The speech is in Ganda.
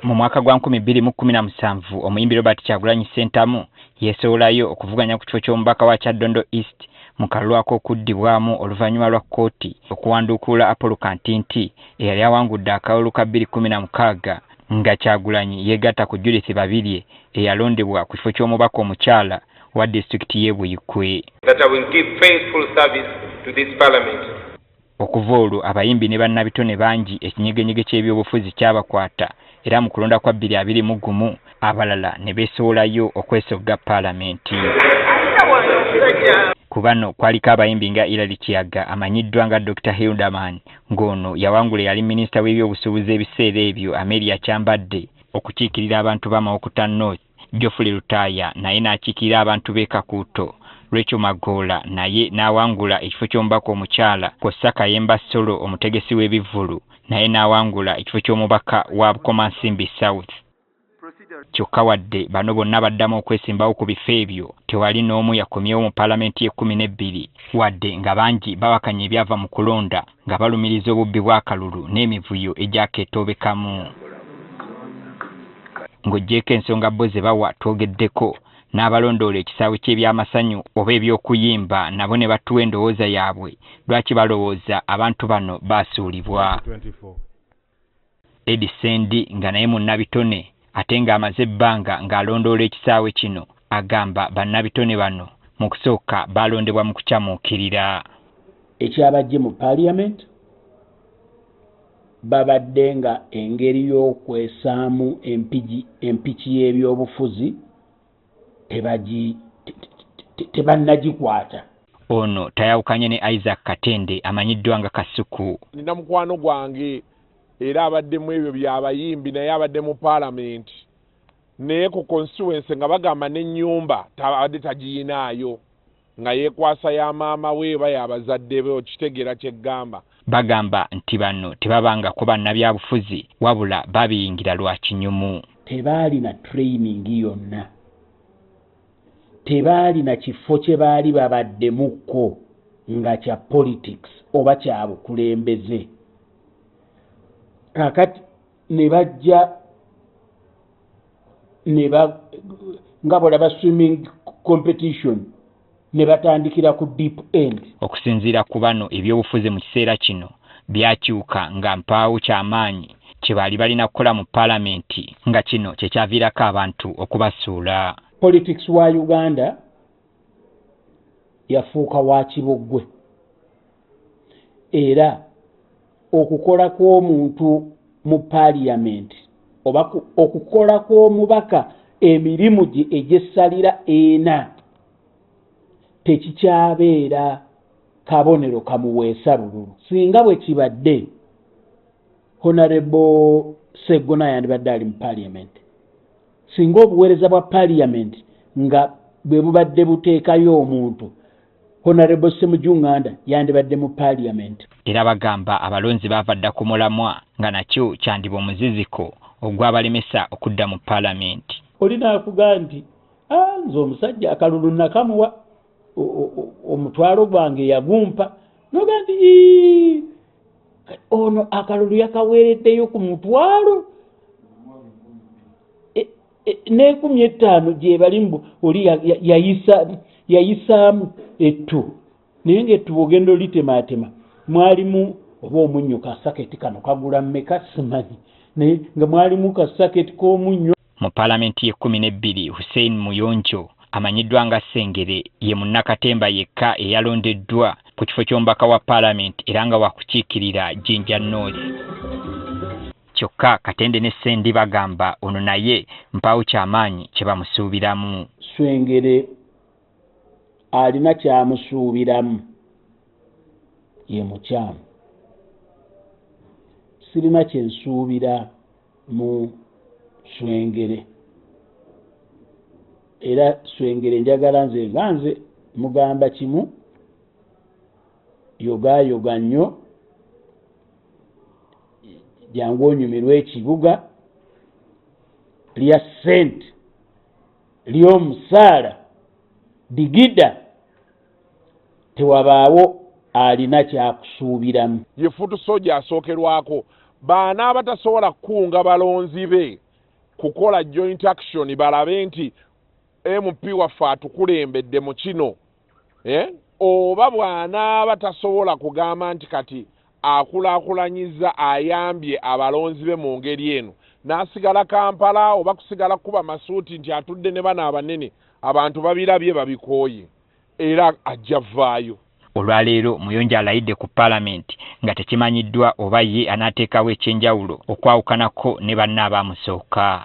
Mu mwaka gwa 2017 omuyimbi Robert Kyagulanyi Ssentamu yeesowolayo okuvuganya ku kifo ky'omubaka wa Kyaddondo East mu kalulu ak'okuddibwamu oluvannyuma lwa kkooti okuwanduukula Apollo Kantinti eyali awangudde akalulu ka 2016 nga Kyagulanyi yeegatta ku Judith Babirye eyalondebwa ku kifo ky'omubaka omukyala wa disitulikiti y'e Buikwe. Okuva olwo abayimbi ne bannabitone bangi ekinyegenyege ky'ebyobufuzi kyabakwata era mu kulonda kwa 2021 abalala ne beesowolayo okwesogga paalamenti. Ku bano kwaliko abayimbi nga Hilary Kiyaga amanyiddwa nga Dr. Hildaman ng'ono yawangula yali minisita w'ebyobusuubuzi ebiseera ebyo Amelia Kyambadde okukiikirira abantu ba Mawokota North. Geoffrey Lutaaya naye n'akiikirira abantu b'e Kakuuto. Rachel Magoola naye n'awangula ekifo ky'omubaka omukyala kw'ossa Kayemba Solo omutegesi w'ebivvulu naye n'awangula ekifo ky'omubaka wa Bukomansimbi South. Kyokka wadde bano bonna baddamu okwesimbawo ku bifo ebyo tewali n'omu yakomyewo mu paalamenti y'e12 wadde nga bangi bawakanya ebyava mu kulonda nga balumiriza obubbi bw'akalulu n'emivuyo egyakeetoobekamu. Ng'oggyeko ensonga bo ze bawa twogeddeko n'abalondoola ekisaawe ky'ebyamasanyu oba eby'okuyimba nabo ne batuwa endowooza yaabwe lwaki balowooza abantu bano baasuulibwa. Eddie Sendi nga naye munnabitone ate ng'amaze ebbanga ng'alondoola ekisaawe kino agamba bannabitone bano mu kusooka balondebwa mu kukyamuukirira. Ekyabajje mu Parliament babadde nga engeri y'okwesaamu empiki y'ebyobufuzi tebannagikwata. Ono tayawukanye ne Isaac Katende amanyiddwa nga Kasuku. Nina mukwano gwange era abaddemu ebyo byabayimbi naye abadde mu Parliament naye ku constituency nga bagamba n'ennyumba tabadde tagiyinaayo nga yeekwasa ya maama we eba y'abazadde be okitegeera kyeggamba. Bagamba nti bano tebabangako bannabyabufuzi wabula babiyingira lwa kinyumu. Tebaalina training yonna, tebaalina kifo kye baali babaddemukko nga kya politics oba kya bukulembeze. Kakati ne bajja nga bolaba swimming competition ne batandikira ku deep end. Okusinziira ku bano ebyobufuzi mu kiseera kino byakyuka nga mpaawo ky'amaanyi kye baali balina kukola mu paalamenti nga kino kye kyaviirako abantu okubasuula. Politics wa Uganda yafuuka wa kiboggwe era okukola kw'omuntu mu Parliament oba okukola kw'omubaka emirimu gye egy'essalira ena tekikyabeera kabonero kamuweesa bululu. Singa bwe kibadde Honorable Sseggona yandibadde ali mu Parliament, singa obuweereza bwa Parliament nga bwe bubadde buteekayo omuntu, Honorable Ssemujunganda yandibadde mu Parliament. Era bagamba abalonzi baava dda ku mulamwa nga nakyo kyandiba omuziziko ogwabalemesa okudda mu Parliament. Olina akugaa nti nze omusajja akalulu nakamuwa omutwalo gwange yagumpa noga nti ono akalulu yakaweereddeyo ku mutwalo n'ekumi etaano gye balimbu oli yayisaamu ettu naye ng'ettu bw'ogenda olitemaatema mwalimu oba omunnyo kasaketi kano kagula mmeka simanyi naye nga mwalimu kasaketi k'omunnyo. Mu paalamenti y'e12 Hussein Muyonjo amanyiddwa nga Ssengere ye munnakatemba yekka eyalondeddwa ku kifo ky'omubaka wa Parliament era nga wakukiikirira Jinja North. Kyokka Katende ne Sendi bagamba ono naye mpaawo ky'amaanyi kye bamusuubiramu. Ssengere alina kyamusuubiramu ye mukyamu. Sirina kye nsuubira mu Ssengere. Era Ssengere njagala nze mugamba kimu yoga nnyo jangu onyumirwa ekibuga lya ssente ly'omusaala digida tewabaawo alina kyakusuubiramu. Ye futu soja asookerwako baana abatasobola kukunga balonzi be kukola joint action balabe nti MP waffe atukulembedde mu kino oba bwana batasobola kugamba nti kati akulaakulanyiza ayambye abalonzi be mu ngeri eno n'asigala Kampala oba kusigala kuba masuuti nti atudde ne bana abanene abantu babirabye babikooye era ajja vaayo. Olwaleero Muyonjo alayidde ku Paalamenti nga tekimanyiddwa oba ye anaateekawo ekyenjawulo okwawukanako ne banne abaamusooka.